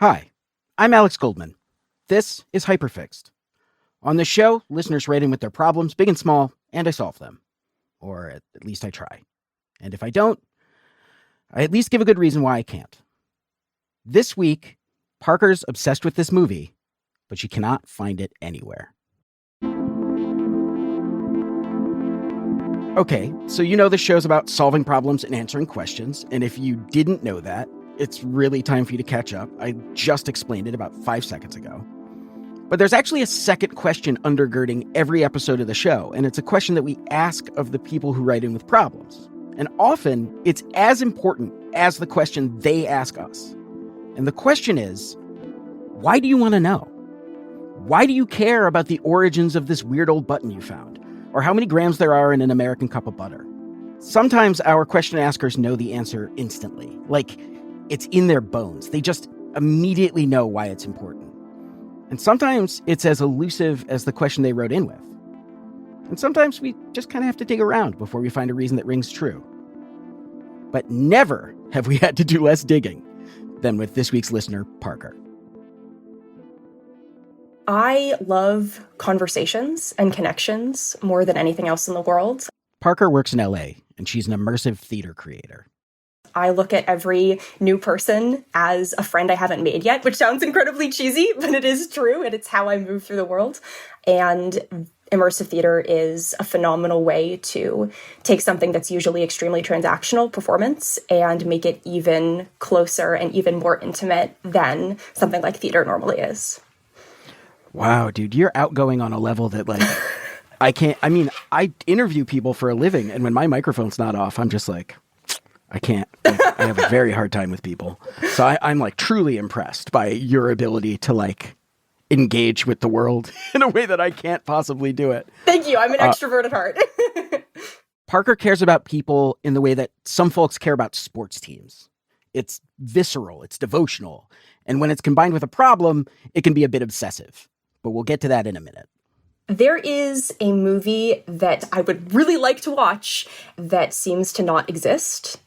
Hi, I'm Alex Goldman. This is Hyperfixed. On this show, listeners write in with their problems, big and small, and I solve them. Or at least I try. And if I don't, I at least give a good reason why I can't. This week, Parker's obsessed with this movie, but she cannot find it anywhere. Okay, so you know this show's about solving problems and answering questions, and if you didn't know that, it's really time for you to catch up. I just explained it about 5 seconds ago. But there's actually a second question undergirding every episode of the show, and it's a question that we ask of the people who write in with problems. And often, it's as important as the question they ask us. And the question is, why do you want to know? Why do you care about the origins of this weird old button you found? Or how many grams there are in an American cup of butter? Sometimes our question askers know the answer instantly. Like, it's in their bones. They just immediately know why it's important. And sometimes it's as elusive as the question they wrote in with. And sometimes we just kind of have to dig around before we find a reason that rings true. But never have we had to do less digging than with this week's listener, Parker. I love conversations and connections more than anything else in the world. Parker works in LA, and she's an immersive theater creator. I look at every new person as a friend I haven't made yet, which sounds incredibly cheesy, but it is true, and it's how I move through the world. And immersive theater is a phenomenal way to take something that's usually extremely transactional, performance, and make it even closer and even more intimate than something like theater normally is. Wow, dude, you're outgoing on a level that, like, I interview people for a living, and when my microphone's not off, I'm just like, I can't. I have a very hard time with people. So I'm like truly impressed by your ability to like engage with the world in a way that I can't possibly do it. Thank you. I'm an extrovert at heart. Parker cares about people in the way that some folks care about sports teams. It's visceral, it's devotional. And when it's combined with a problem, it can be a bit obsessive. But we'll get to that in a minute. There is a movie that I would really like to watch that seems to not exist.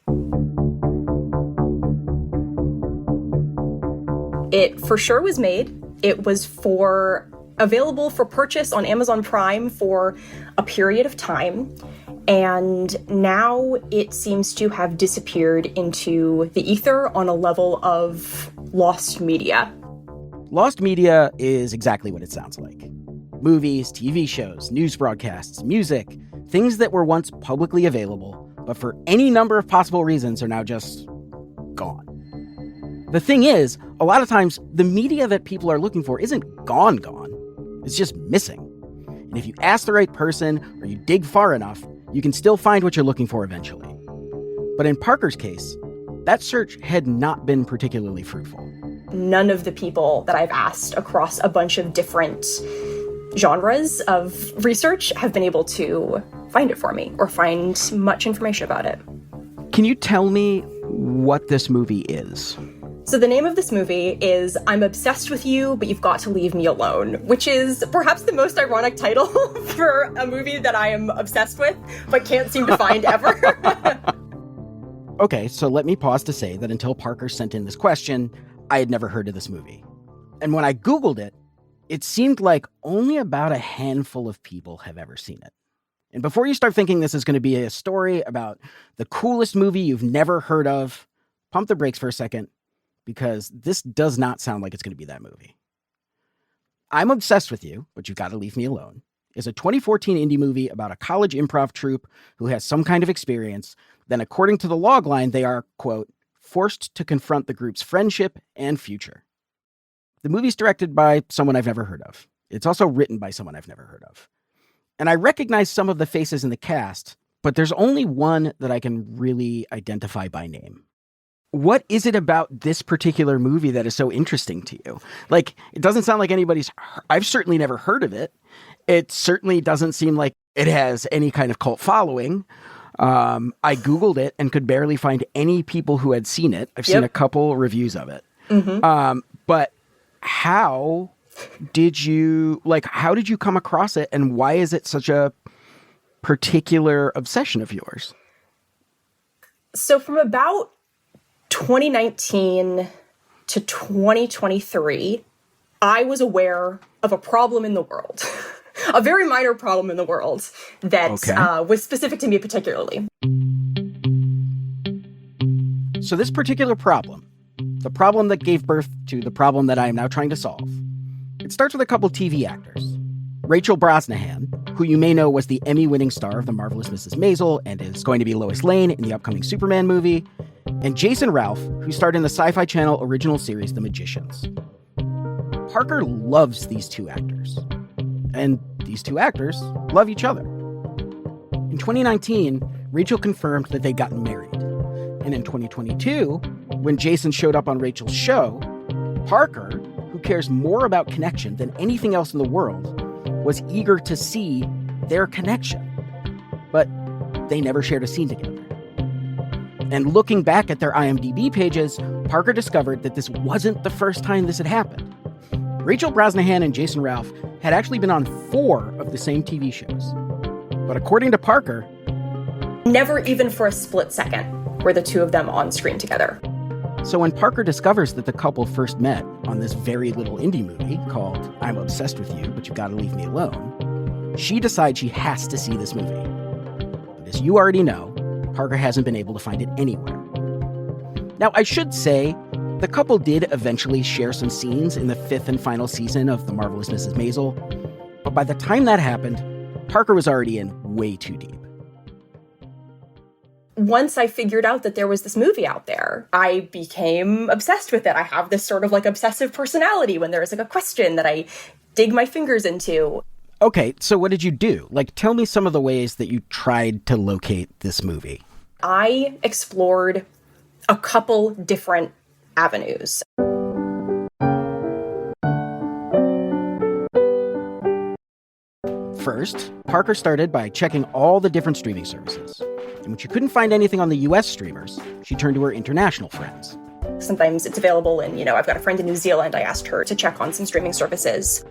It for sure was made. It was available for purchase on Amazon Prime for a period of time. And now it seems to have disappeared into the ether on a level of lost media. Lost media is exactly what it sounds like. Movies, TV shows, news broadcasts, music, things that were once publicly available, but for any number of possible reasons are now just gone. The thing is, a lot of times, the media that people are looking for isn't gone. It's just missing. And if you ask the right person or you dig far enough, you can still find what you're looking for eventually. But in Parker's case, that search had not been particularly fruitful. None of the people that I've asked across a bunch of different genres of research have been able to find it for me or find much information about it. Can you tell me what this movie is? So the name of this movie is I'm Obsessed with You, But You've Got to Leave Me Alone, which is perhaps the most ironic title for a movie that I am obsessed with, but can't seem to find ever. Okay, so let me pause to say that until Parker sent in this question, I had never heard of this movie. And when I Googled it, it seemed like only about a handful of people have ever seen it. And before you start thinking this is going to be a story about the coolest movie you've never heard of, pump the brakes for a second, because this does not sound like it's going to be that movie. I'm Obsessed with You, But You've Got to Leave Me Alone is a 2014 indie movie about a college improv troupe who has some kind of experience. Then, according to the logline, they are, quote, forced to confront the group's friendship and future. The movie's directed by someone I've never heard of. It's also written by someone I've never heard of. And I recognize some of the faces in the cast, but there's only one that I can really identify by name. What is it about this particular movie that is so interesting to you? Like, it doesn't sound like I've certainly never heard of it. It certainly doesn't seem like it has any kind of cult following. I Googled it and could barely find any people who had seen it. I've seen a couple reviews of it. Mm-hmm. But how did you come across it, and why is it such a particular obsession of yours? So from about 2019 to 2023, I was aware of a problem in the world, a very minor problem in the world that was specific to me particularly. So this particular problem, the problem that gave birth to the problem that I am now trying to solve, it starts with a couple TV actors. Rachel Brosnahan, who you may know was the Emmy-winning star of The Marvelous Mrs. Maisel and is going to be Lois Lane in the upcoming Superman movie, and Jason Ralph, who starred in the Sci-Fi Channel original series The Magicians. Parker loves these two actors, and these two actors love each other. In 2019, Rachel confirmed that they'd gotten married. And in 2022, when Jason showed up on Rachel's show, Parker, who cares more about connection than anything else in the world, was eager to see their connection. But they never shared a scene together. And looking back at their IMDb pages, Parker discovered that this wasn't the first time this had happened. Rachel Brosnahan and Jason Ralph had actually been on 4 of the same TV shows. But according to Parker, never even for a split second were the two of them on screen together. So when Parker discovers that the couple first met on this very little indie movie called I'm Obsessed with You, But You Gotta Leave Me Alone, she decides she has to see this movie. But as you already know, Parker hasn't been able to find it anywhere. Now, I should say, the couple did eventually share some scenes in the 5th and final season of The Marvelous Mrs. Maisel, but by the time that happened, Parker was already in way too deep. Once I figured out that there was this movie out there, I became obsessed with it. I have this sort of like obsessive personality when there's like a question that I dig my fingers into. Okay, so what did you do? Like, tell me some of the ways that you tried to locate this movie. I explored a couple different avenues. First, Parker started by checking all the different streaming services. And when she couldn't find anything on the US streamers, she turned to her international friends. Sometimes it's available in, I've got a friend in New Zealand. I asked her to check on some streaming services.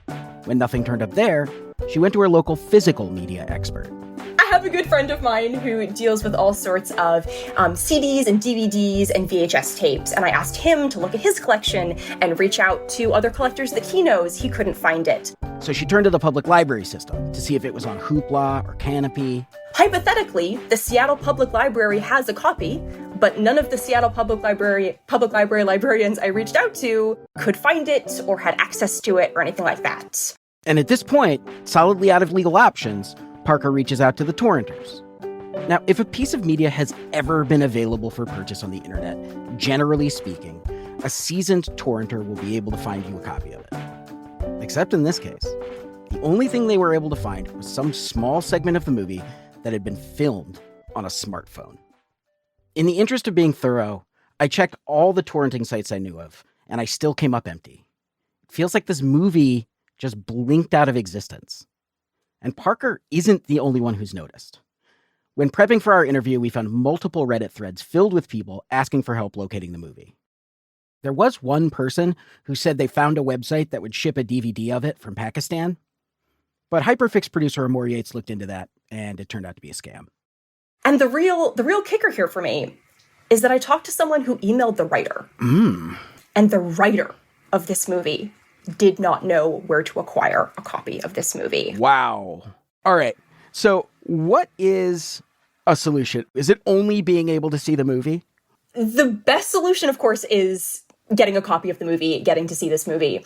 When nothing turned up there, she went to her local physical media expert. I have a good friend of mine who deals with all sorts of CDs and DVDs and VHS tapes, and I asked him to look at his collection and reach out to other collectors that he knows. He couldn't find it. So she turned to the public library system to see if it was on Hoopla or Canopy. Hypothetically, the Seattle Public Library has a copy, but none of the Seattle Public Library librarians I reached out to could find it or had access to it or anything like that. And at this point, solidly out of legal options, Parker reaches out to the torrenters. Now, if a piece of media has ever been available for purchase on the internet, generally speaking, a seasoned torrenter will be able to find you a copy of it. Except in this case, the only thing they were able to find was some small segment of the movie that had been filmed on a smartphone. In the interest of being thorough, I checked all the torrenting sites I knew of, and I still came up empty. It feels like this movie just blinked out of existence. And Parker isn't the only one who's noticed. When prepping for our interview, we found multiple Reddit threads filled with people asking for help locating the movie. There was one person who said they found a website that would ship a DVD of it from Pakistan. But Hyperfix producer Amor Yates looked into that, and it turned out to be a scam. And the real kicker here for me is that I talked to someone who emailed the writer. And the writer of this movie did not know where to acquire a copy of this movie. Wow. All right. So what is a solution? Is it only being able to see the movie? The best solution, of course, is getting a copy of the movie, getting to see this movie.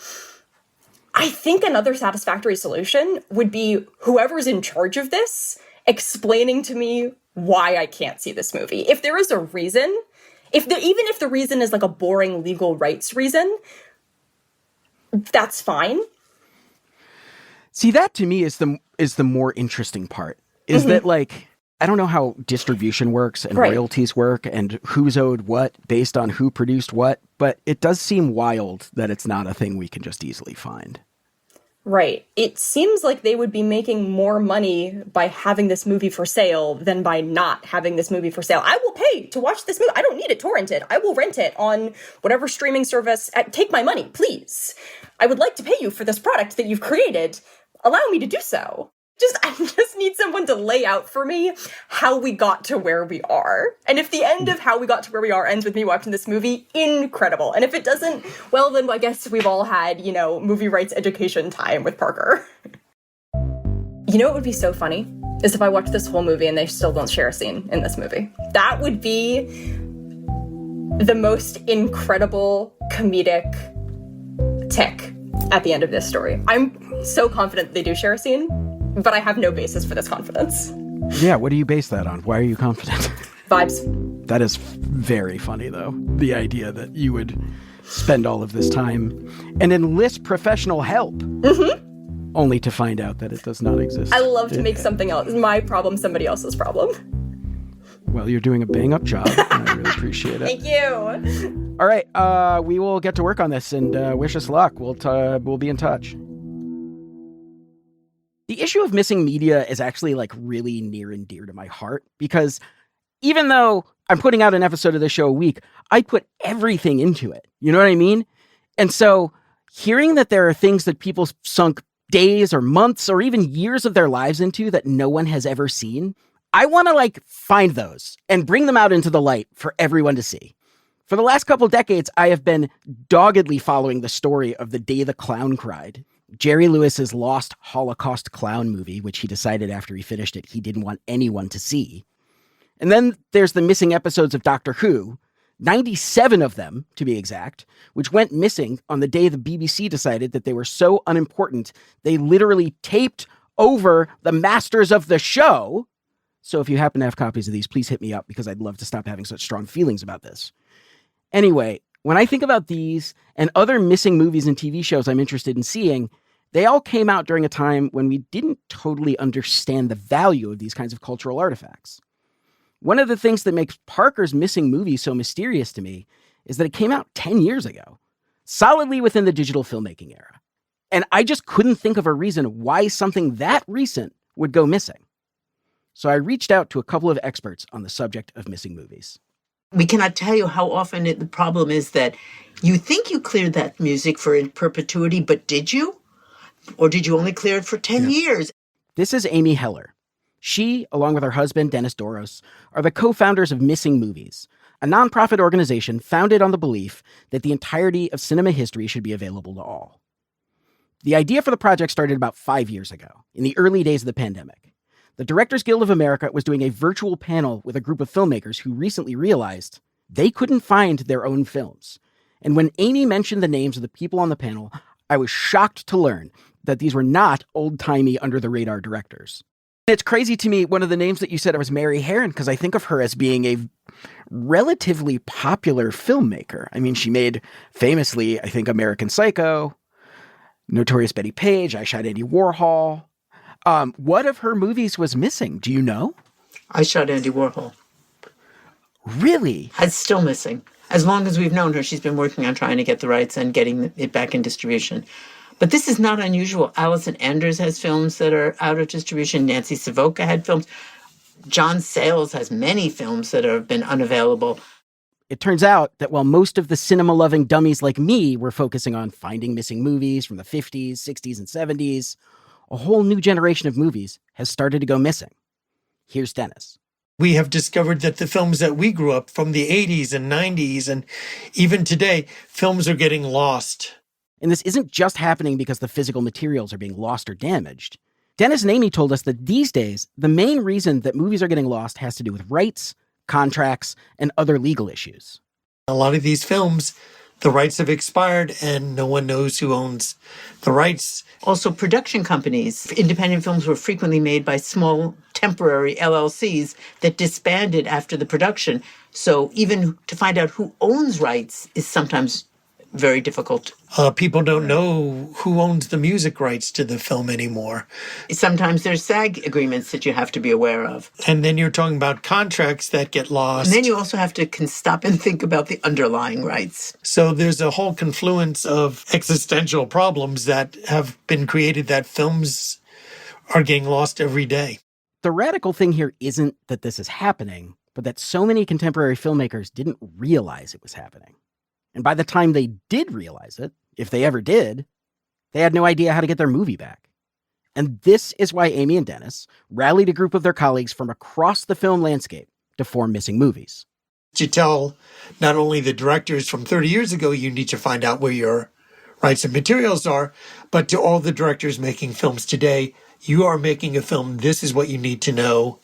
I think another satisfactory solution would be whoever's in charge of this explaining to me why I can't see this movie. If there is a reason, even if the reason is like a boring legal rights reason, that's fine. See, that to me is the more interesting part. Is that like, I don't know how distribution works and royalties work and who's owed what based on who produced what, but it does seem wild that it's not a thing we can just easily find. Right. It seems like they would be making more money by having this movie for sale than by not having this movie for sale. I will pay to watch this movie. I don't need it torrented. I will rent it on whatever streaming service. Take my money, please. I would like to pay you for this product that you've created. Allow me to do so. I just need someone to lay out for me how we got to where we are. And if the end of how we got to where we are ends with me watching this movie, incredible. And if it doesn't, well, then I guess we've all had, movie rights education time with Parker. You know what would be so funny? Is if I watched this whole movie and they still don't share a scene in this movie. That would be the most incredible comedic tick at the end of this story. I'm so confident they do share a scene, but I have no basis for this confidence. Yeah, what do you base that on? Why are you confident? Vibes. That is very funny, though. The idea that you would spend all of this time and enlist professional help. Only to find out that it does not exist. I love to make something else. My problem somebody else's problem. Well, you're doing a bang-up job, and I really appreciate it. Thank you. All right, we will get to work on this, and wish us luck. We'll be in touch. The issue of missing media is actually really near and dear to my heart, because even though I'm putting out an episode of this show a week, I put everything into it. You know what I mean? And so hearing that there are things that people sunk days or months or even years of their lives into that no one has ever seen, I want to find those and bring them out into the light for everyone to see. For the last couple decades, I have been doggedly following the story of The Day the Clown Cried, Jerry Lewis's lost Holocaust clown movie, which he decided after he finished it he didn't want anyone to see. And then there's the missing episodes of Doctor Who, 97 of them, to be exact, which went missing on the day the BBC decided that they were so unimportant, they literally taped over the masters of the show. So if you happen to have copies of these, please hit me up, because I'd love to stop having such strong feelings about this. Anyway, when I think about these and other missing movies and TV shows I'm interested in seeing, they all came out during a time when we didn't totally understand the value of these kinds of cultural artifacts. One of the things that makes Parker's missing movie so mysterious to me is that it came out 10 years ago, solidly within the digital filmmaking era. And I just couldn't think of a reason why something that recent would go missing. So I reached out to a couple of experts on the subject of missing movies. We cannot tell you how often the problem is that you think you cleared that music for in perpetuity, but did you? Or did you only clear it for 10 years? This is Amy Heller. She, along with her husband, Dennis Doros, are the co-founders of Missing Movies, a nonprofit organization founded on the belief that the entirety of cinema history should be available to all. The idea for the project started about 5 years ago, in the early days of the pandemic. The Directors Guild of America was doing a virtual panel with a group of filmmakers who recently realized they couldn't find their own films. And when Amy mentioned the names of the people on the panel, I was shocked to learn that these were not old-timey, under-the-radar directors. It's crazy to me, one of the names that you said was Mary Herron, because I think of her as being a relatively popular filmmaker. I mean, she made, famously, I think, American Psycho, Notorious Betty Page, I Shot Andy Warhol. What of her movies was missing? Do you know? I Shot Andy Warhol. Really? It's still missing. As long as we've known her, she's been working on trying to get the rights and getting it back in distribution. But this is not unusual. Allison Anders has films that are out of distribution. Nancy Savoca had films. John Sayles has many films that have been unavailable. It turns out that while most of the cinema-loving dummies like me were focusing on finding missing movies from the 50s, 60s, and 70s, a whole new generation of movies has started to go missing. Here's Dennis. We have discovered that the films that we grew up from the 80s and 90s and even today, films are getting lost. And this isn't just happening because the physical materials are being lost or damaged. Dennis and Amy told us that these days, the main reason that movies are getting lost has to do with rights, contracts, and other legal issues. A lot of these films, the rights have expired and no one knows who owns the rights. Also, production companies. Independent films were frequently made by small, temporary LLCs that disbanded after the production. So even to find out who owns rights is sometimes very difficult. People don't know who owns the music rights to the film anymore. Sometimes there's SAG agreements that you have to be aware of. And then you're talking about contracts that get lost. And then you also have to stop and think about the underlying rights. So there's a whole confluence of existential problems that have been created that films are getting lost every day. The radical thing here isn't that this is happening, but that so many contemporary filmmakers didn't realize it was happening. And by the time they did realize it, if they ever did, they had no idea how to get their movie back. And this is why Amy and Dennis rallied a group of their colleagues from across the film landscape to form Missing Movies. To tell not only the directors from 30 years ago, you need to find out where your rights and materials are, but to all the directors making films today, you are making a film. This is what you need to know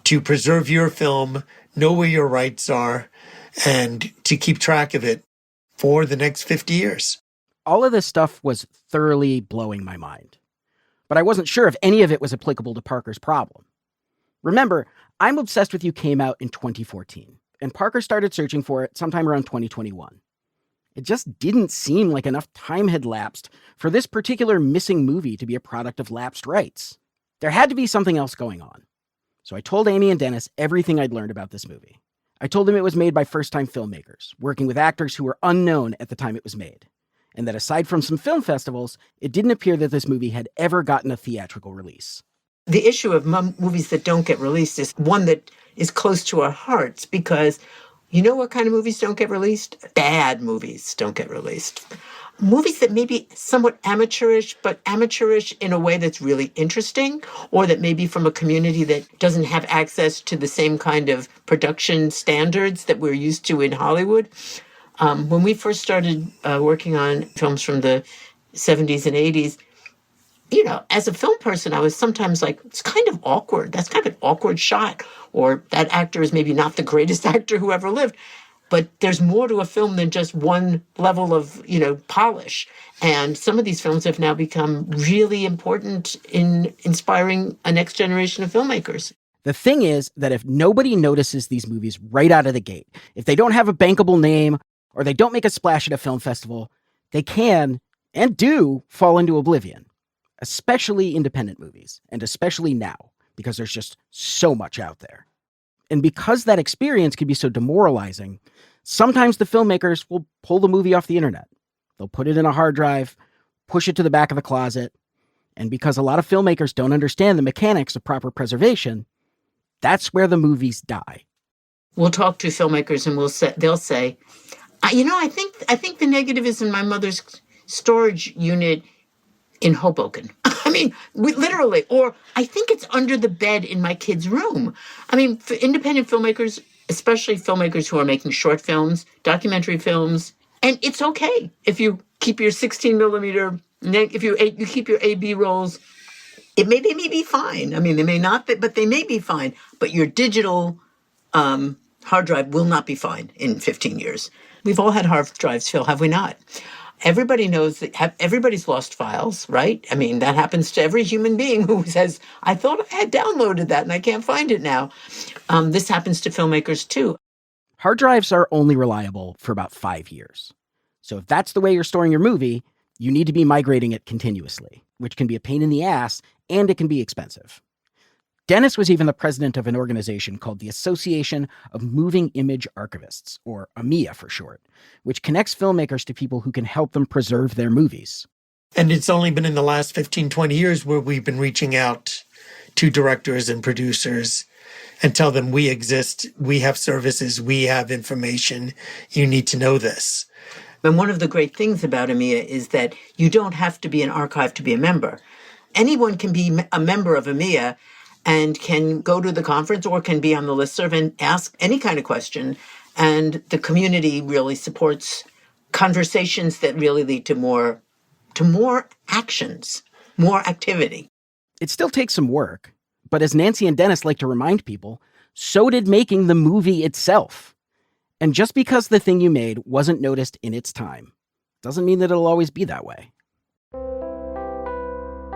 to preserve your film, know where your rights are, and to keep track of it for the next 50 years. All of this stuff was thoroughly blowing my mind, but I wasn't sure if any of it was applicable to Parker's problem. Remember, I'm Obsessed With You came out in 2014, and Parker started searching for it sometime around 2021. It just didn't seem like enough time had lapsed for this particular missing movie to be a product of lapsed rights. There had to be something else going on. So I told Amy and Dennis everything I'd learned about this movie. I told them it was made by first-time filmmakers, working with actors who were unknown at the time it was made, and that aside from some film festivals, it didn't appear that this movie had ever gotten a theatrical release. The issue of movies that don't get released is one that is close to our hearts because you know what kind of movies don't get released? Bad movies don't get released. Movies that may be somewhat amateurish, but amateurish in a way that's really interesting, or that may be from a community that doesn't have access to the same kind of production standards that we're used to in Hollywood. When we first started working on films from the 70s and 80s, you know, as a film person, I was sometimes like, it's kind of awkward. That's kind of an awkward shot. Or that actor is maybe not the greatest actor who ever lived. But there's more to a film than just one level of, you know, polish. And some of these films have now become really important in inspiring a next generation of filmmakers. The thing is that if nobody notices these movies right out of the gate, if they don't have a bankable name, or they don't make a splash at a film festival, they can, and do, fall into oblivion. Especially independent movies, and especially now, because there's just so much out there. And because that experience can be so demoralizing, sometimes the filmmakers will pull the movie off the internet. They'll put it in a hard drive, push it to the back of the closet, and because a lot of filmmakers don't understand the mechanics of proper preservation, that's where the movies die. We'll talk to filmmakers and they'll say, I think the negative is in my mother's storage unit in Hoboken. I mean, literally. Or I think it's under the bed in my kid's room. I mean, for independent filmmakers, especially filmmakers who are making short films, documentary films, and it's okay if you keep your 16 millimeter, if you keep your A/B rolls, they may be fine. I mean, they may not, but they may be fine. But your digital hard drive will not be fine in 15 years. We've all had hard drives, Phil, have we not? Everybody knows that everybody's lost files, right? I mean, that happens to every human being who says, I thought I had downloaded that and I can't find it now. This happens to filmmakers too. Hard drives are only reliable for about 5 years. So if that's the way you're storing your movie, you need to be migrating it continuously, which can be a pain in the ass and it can be expensive. Dennis was even the president of an organization called the Association of Moving Image Archivists, or AMIA for short, which connects filmmakers to people who can help them preserve their movies. And it's only been in the last 15, 20 years where we've been reaching out to directors and producers and tell them we exist, we have services, we have information, you need to know this. And one of the great things about AMIA is that you don't have to be an archive to be a member. Anyone can be a member of AMIA and can go to the conference or can be on the listserv and ask any kind of question. And the community really supports conversations that really lead to more actions, more activity. It still takes some work, but as Nancy and Dennis like to remind people, so did making the movie itself. And just because the thing you made wasn't noticed in its time, doesn't mean that it'll always be that way.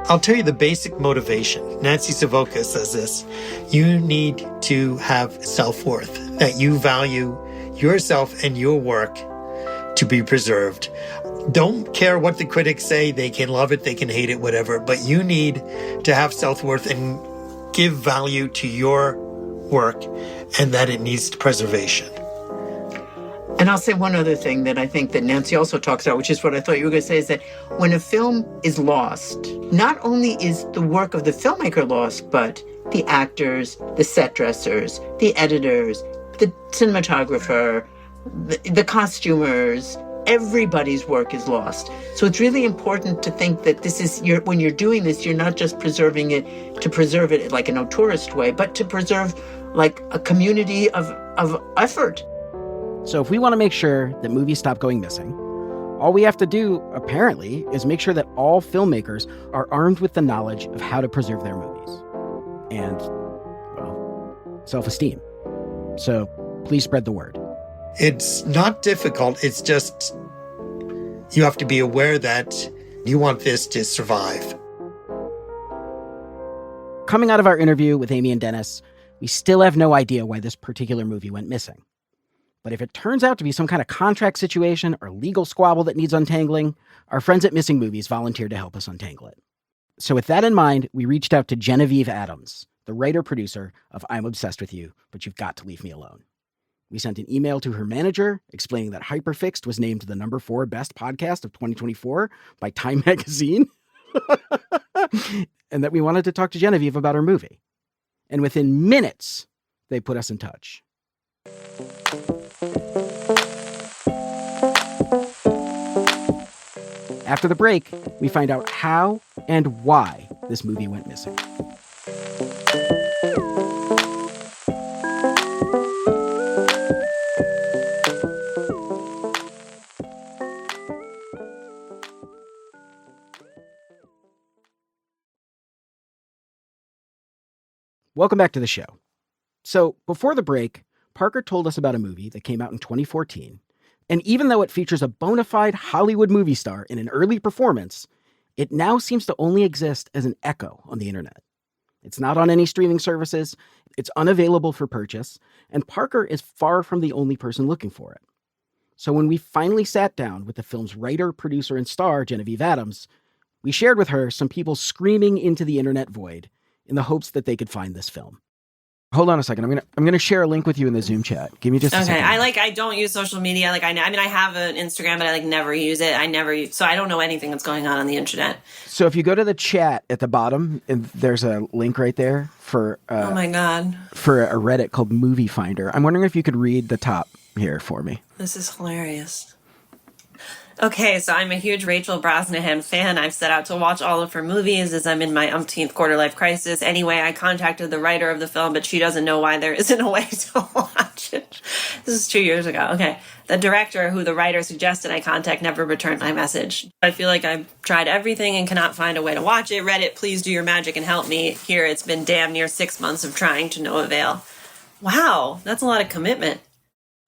I'll tell you the basic motivation. Nancy Savoca says this: you need to have self-worth, that you value yourself and your work to be preserved. Don't care what the critics say. They can love it, they can hate it, whatever, but you need to have self-worth and give value to your work and that it needs preservation. And I'll say one other thing that I think that Nancy also talks about, which is what I thought you were going to say, is that when a film is lost, not only is the work of the filmmaker lost, but the actors, the set dressers, the editors, the cinematographer, the costumers, everybody's work is lost. So it's really important to think that this is when you're doing this, you're not just preserving it to preserve it like in a tourist way, but to preserve like a community of effort. So if we want to make sure that movies stop going missing, all we have to do, apparently, is make sure that all filmmakers are armed with the knowledge of how to preserve their movies. And, well, self-esteem. So please spread the word. It's not difficult. It's just you have to be aware that you want this to survive. Coming out of our interview with Amy and Dennis, we still have no idea why this particular movie went missing. But if it turns out to be some kind of contract situation or legal squabble that needs untangling, our friends at Missing Movies volunteered to help us untangle it. So with that in mind, we reached out to Genevieve Adams, the writer-producer of I'm Obsessed with You, But You've Got to Leave Me Alone. We sent an email to her manager explaining that Hyperfixed was named the number 4 best podcast of 2024 by Time Magazine, and that we wanted to talk to Genevieve about her movie. And within minutes, they put us in touch. After the break, we find out how and why this movie went missing. Welcome back to the show. So, before the break, Parker told us about a movie that came out in 2014, and even though it features a bona fide Hollywood movie star in an early performance, it now seems to only exist as an echo on the internet. It's not on any streaming services, it's unavailable for purchase, and Parker is far from the only person looking for it. So when we finally sat down with the film's writer, producer, and star, Genevieve Adams, we shared with her some people screaming into the internet void in the hopes that they could find this film. Hold on a second. I'm gonna share a link with you in the Zoom chat. Give me just a second. I don't use social media. I have an Instagram, but I never use it. So I don't know anything that's going on the internet. So if you go to the chat at the bottom, and there's a link right there for oh my God, for a Reddit called Movie Finder. I'm wondering if you could read the top here for me. This is hilarious. Okay, so I'm a huge Rachel Brosnahan fan. I've set out to watch all of her movies as I'm in my umpteenth quarter-life crisis. Anyway, I contacted the writer of the film, but she doesn't know why there isn't a way to watch it. This is 2 years ago. Okay. The director, who the writer suggested I contact, never returned my message. I feel like I've tried everything and cannot find a way to watch it. Reddit, please do your magic and help me. Here, it's been damn near 6 months of trying to no avail. Wow, that's a lot of commitment.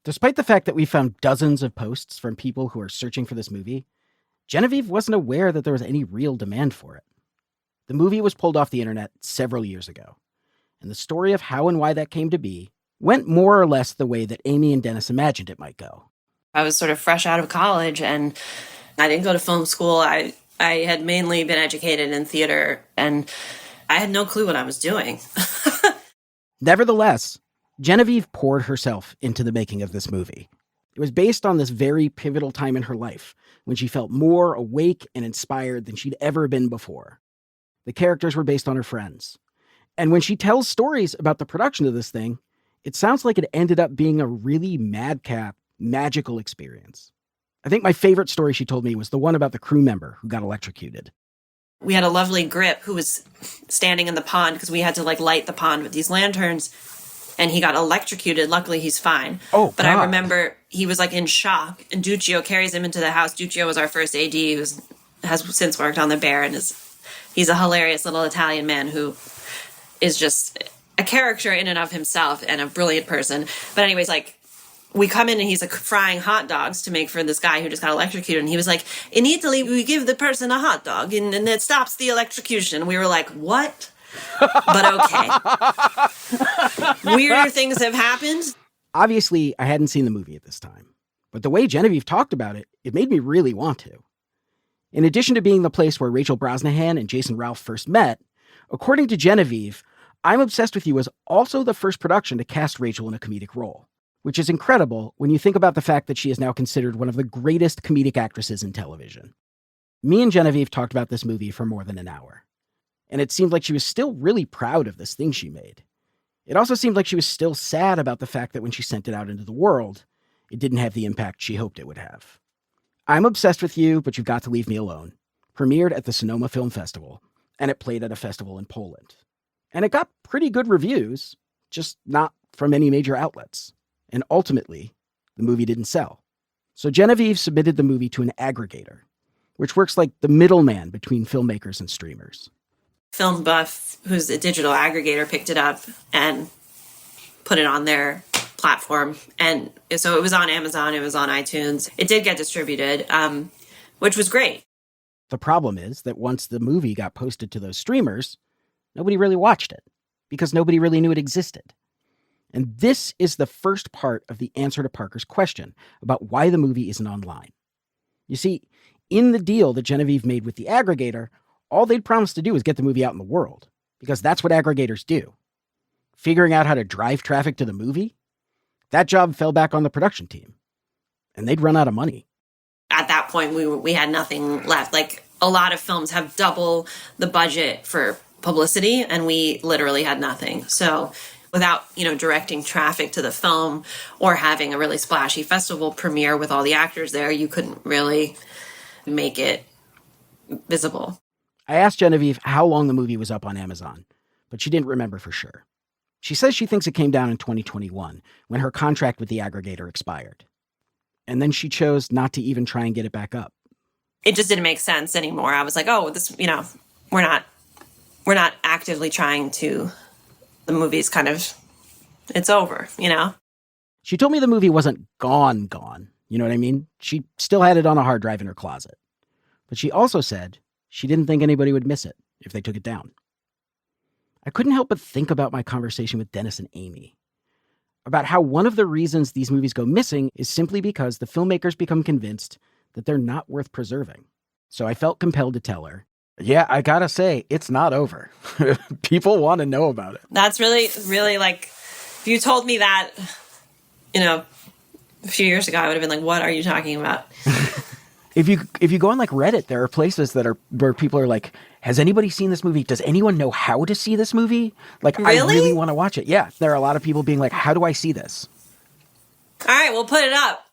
Despite the fact that we found dozens of posts from people who are searching for this movie, Genevieve wasn't aware that there was any real demand for it. The movie was pulled off the internet several years ago, and the story of how and why that came to be went more or less the way that Amy and Dennis imagined it might go. I was sort of fresh out of college, and I didn't go to film school. I had mainly been educated in theater, and I had no clue what I was doing. Nevertheless, Genevieve poured herself into the making of this movie. It was based on this very pivotal time in her life when she felt more awake and inspired than she'd ever been before. The characters were based on her friends. And when she tells stories about the production of this thing, it sounds like it ended up being a really madcap, magical experience. I think my favorite story she told me was the one about the crew member who got electrocuted. We had a lovely grip who was standing in the pond because we had to light the pond with these lanterns. And he got electrocuted. Luckily, he's fine. Oh, but God. I remember he was in shock. And Duccio carries him into the house. Duccio was our first AD, who has since worked on The Bear, and he's a hilarious little Italian man who is just a character in and of himself and a brilliant person. But anyways, we come in and he's frying hot dogs to make for this guy who just got electrocuted. And he was like, in Italy, we give the person a hot dog and it stops the electrocution. We were like, what? But okay. Weirder things have happened. Obviously, I hadn't seen the movie at this time, but the way Genevieve talked about it, it made me really want to. In addition to being the place where Rachel Brosnahan and Jason Ralph first met, according to Genevieve, I'm Obsessed with You was also the first production to cast Rachel in a comedic role, which is incredible when you think about the fact that she is now considered one of the greatest comedic actresses in television. Me and Genevieve talked about this movie for more than an hour. And it seemed like she was still really proud of this thing she made. It also seemed like she was still sad about the fact that when she sent it out into the world, it didn't have the impact she hoped it would have. I'm Obsessed with You, But You've Got to Leave Me Alone premiered at the Sonoma Film Festival, and it played at a festival in Poland. And it got pretty good reviews, just not from any major outlets. And ultimately, the movie didn't sell. So Genevieve submitted the movie to an aggregator, which works like the middleman between filmmakers and streamers. Film Buff, who's a digital aggregator, picked it up and put it on their platform. And so it was on Amazon, it was on iTunes. It did get distributed, which was great. The problem is that once the movie got posted to those streamers, nobody really watched it because nobody really knew it existed. And this is the first part of the answer to Parker's question about why the movie isn't online. You see, in the deal that Genevieve made with the aggregator, all they'd promised to do was get the movie out in the world, because that's what aggregators do. Figuring out how to drive traffic to the movie, that job fell back on the production team, and they'd run out of money. At that point, we had nothing left. Like, a lot of films have double the budget for publicity, and we literally had nothing. So without, directing traffic to the film or having a really splashy festival premiere with all the actors there, you couldn't really make it visible. I asked Genevieve how long the movie was up on Amazon, but she didn't remember for sure. She says she thinks it came down in 2021 when her contract with the aggregator expired. And then she chose not to even try and get it back up. It just didn't make sense anymore. I was like, oh, this, we're not actively trying to, the movie's kind of, it's over, She told me the movie wasn't gone. You know what I mean? She still had it on a hard drive in her closet. But she also said she didn't think anybody would miss it if they took it down. I couldn't help but think about my conversation with Dennis and Amy about how one of the reasons these movies go missing is simply because the filmmakers become convinced that they're not worth preserving. So I felt compelled to tell her, yeah, I gotta say, it's not over. People want to know about it. That's really, really like, if you told me that, a few years ago, I would have been like, what are you talking about? If you go on like Reddit, there are places that are where people are like, has anybody seen this movie? Does anyone know how to see this movie? Like, really? I really want to watch it. Yeah, there are a lot of people being like, how do I see this? All right, we'll put it up.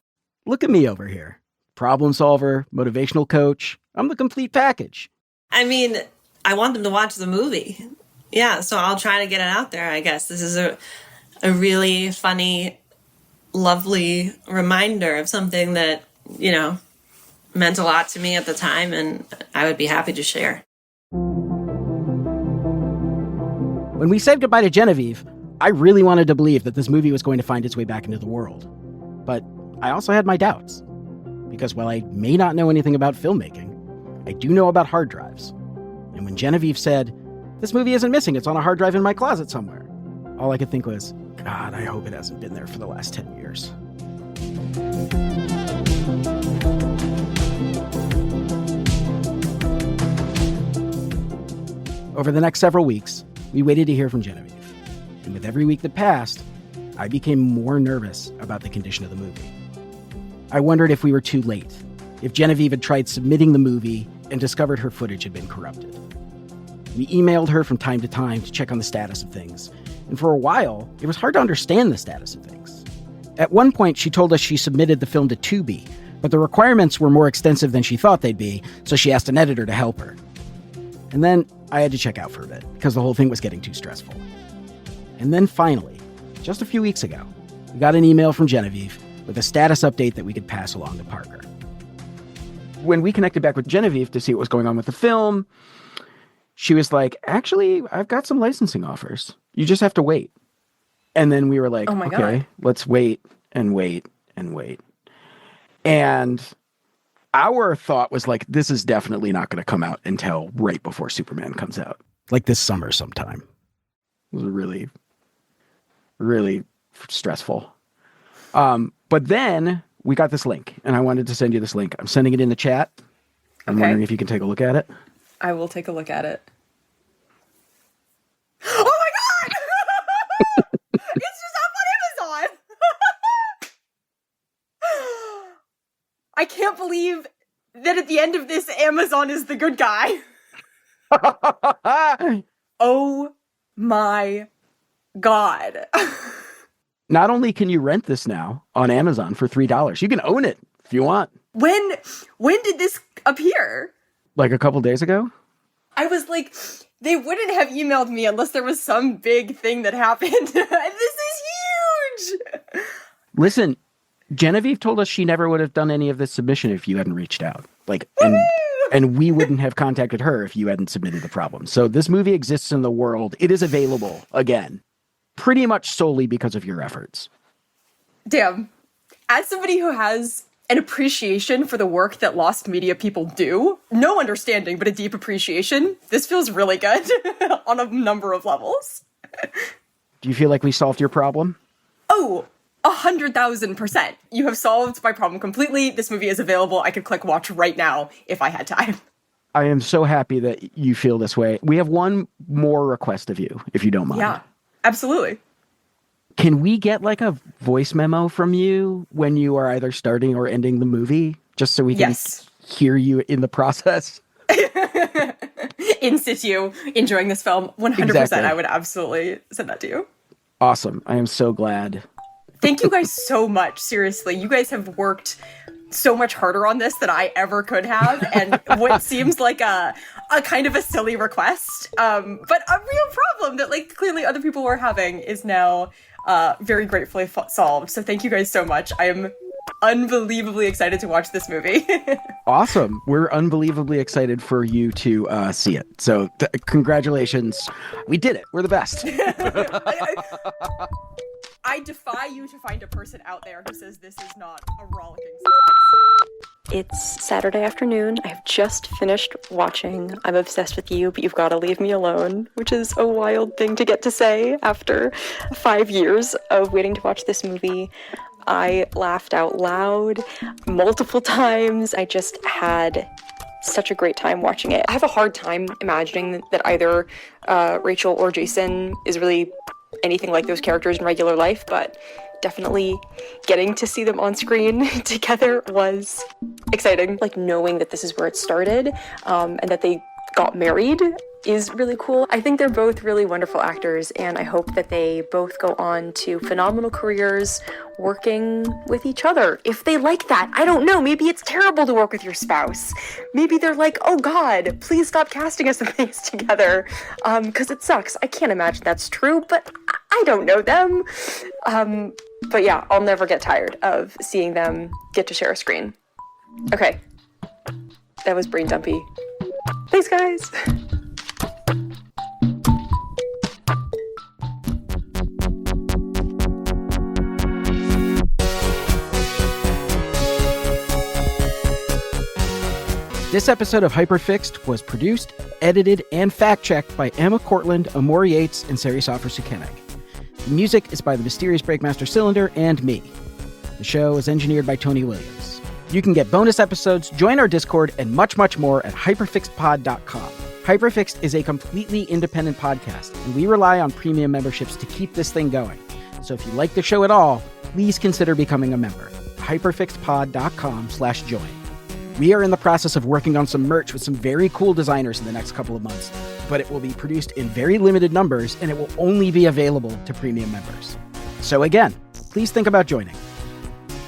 Look at me over here. Problem solver, motivational coach. I'm the complete package. I mean, I want them to watch the movie. Yeah, so I'll try to get it out there, I guess. This is a really funny, lovely reminder of something that, meant a lot to me at the time, and I would be happy to share. When we said goodbye to Genevieve, I really wanted to believe that this movie was going to find its way back into the world. But I also had my doubts. Because while I may not know anything about filmmaking, I do know about hard drives. And when Genevieve said, this movie isn't missing, it's on a hard drive in my closet somewhere, all I could think was, God, I hope it hasn't been there for the last 10 years. Over the next several weeks, we waited to hear from Genevieve. And with every week that passed, I became more nervous about the condition of the movie. I wondered if we were too late, if Genevieve had tried submitting the movie and discovered her footage had been corrupted. We emailed her from time to time to check on the status of things, and for a while, it was hard to understand the status of things. At one point, she told us she submitted the film to Tubi, but the requirements were more extensive than she thought they'd be, so she asked an editor to help her. And then I had to check out for a bit, because the whole thing was getting too stressful. And then finally, just a few weeks ago, we got an email from Genevieve with a status update that we could pass along to Parker. When we connected back with Genevieve to see what was going on with the film, she was like, actually, I've got some licensing offers. You just have to wait. And then we were like, okay, let's wait and wait and wait. And our thought was like, this is definitely not going to come out until right before Superman comes out. Like this summer sometime. It was really, really stressful. But then we got this link, and I wanted to send you this link. I'm sending it in the chat. I'm wondering if you can take a look at it. I will take a look at it. Oh my God! It's just up on Amazon! I can't believe that at the end of this, Amazon is the good guy. Oh my God. Not only can you rent this now on Amazon for $3, you can own it if you want. when did this appear? Like a couple days ago? I was like, they wouldn't have emailed me unless there was some big thing that happened. This is huge. Listen, Genevieve told us she never would have done any of this submission if you hadn't reached out. And we wouldn't have contacted her if you hadn't submitted the problem. So this movie exists in the world. It is available again, pretty much solely because of your efforts. Damn. As somebody who has an appreciation for the work that lost media people do, no understanding, but a deep appreciation, this feels really good on a number of levels. Do you feel like we solved your problem? Oh, 100,000%. You have solved my problem completely. This movie is available. I could click watch right now if I had time. I am so happy that you feel this way. We have one more request of you, if you don't mind. Yeah, absolutely. Can we get like a voice memo from you when you are either starting or ending the movie? Just so we can hear you in the process? In situ, enjoying this film. 100%. Exactly. I would absolutely send that to you. Awesome. I am so glad. Thank you guys so much. Seriously, you guys have worked so much harder on this than I ever could have. And what seems like a kind of a silly request, but a real problem that like clearly other people were having is now very gratefully solved. So thank you guys so much. I am unbelievably excited to watch this movie. Awesome. We're unbelievably excited for you to see it. So congratulations. We did it. We're the best. I defy you to find a person out there who says this is not a rollicking success. It's Saturday afternoon. I've just finished watching I'm Obsessed with You, but You've Gotta Leave Me Alone, which is a wild thing to get to say after 5 years of waiting to watch this movie. I laughed out loud multiple times. I just had such a great time watching it. I have a hard time imagining that either Rachel or Jason is really anything like those characters in regular life, but definitely getting to see them on screen together was exciting. Like knowing that this is where it started, and that they got married is really cool. I think they're both really wonderful actors, and I hope that they both go on to phenomenal careers working with each other. If they like that, I don't know, maybe it's terrible to work with your spouse. Maybe they're like, oh God, please stop casting us in things together, because it sucks. I can't imagine that's true, but I don't know them. But yeah, I'll never get tired of seeing them get to share a screen. Okay, that was brain dumpy. Thanks, guys. This episode of Hyperfixed was produced, edited, and fact-checked by Emma Cortland, Amor Yates, and Sari Soffer-Sukenik. The music is by the Mysterious Breakmaster Cylinder and me. The show is engineered by Tony Williams. You can get bonus episodes, join our Discord, and much, much more at hyperfixedpod.com. Hyperfixed is a completely independent podcast, and we rely on premium memberships to keep this thing going. So if you like the show at all, please consider becoming a member. hyperfixedpod.com/join. We are in the process of working on some merch with some very cool designers in the next couple of months, but it will be produced in very limited numbers, and it will only be available to premium members. So again, please think about joining.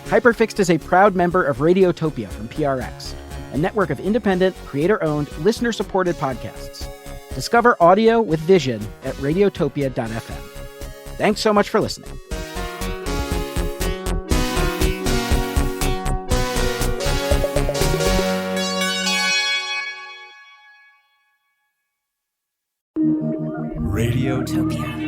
Hyperfixed is a proud member of Radiotopia from PRX, a network of independent, creator-owned, listener-supported podcasts. Discover audio with vision at radiotopia.fm. Thanks so much for listening. Radiotopia.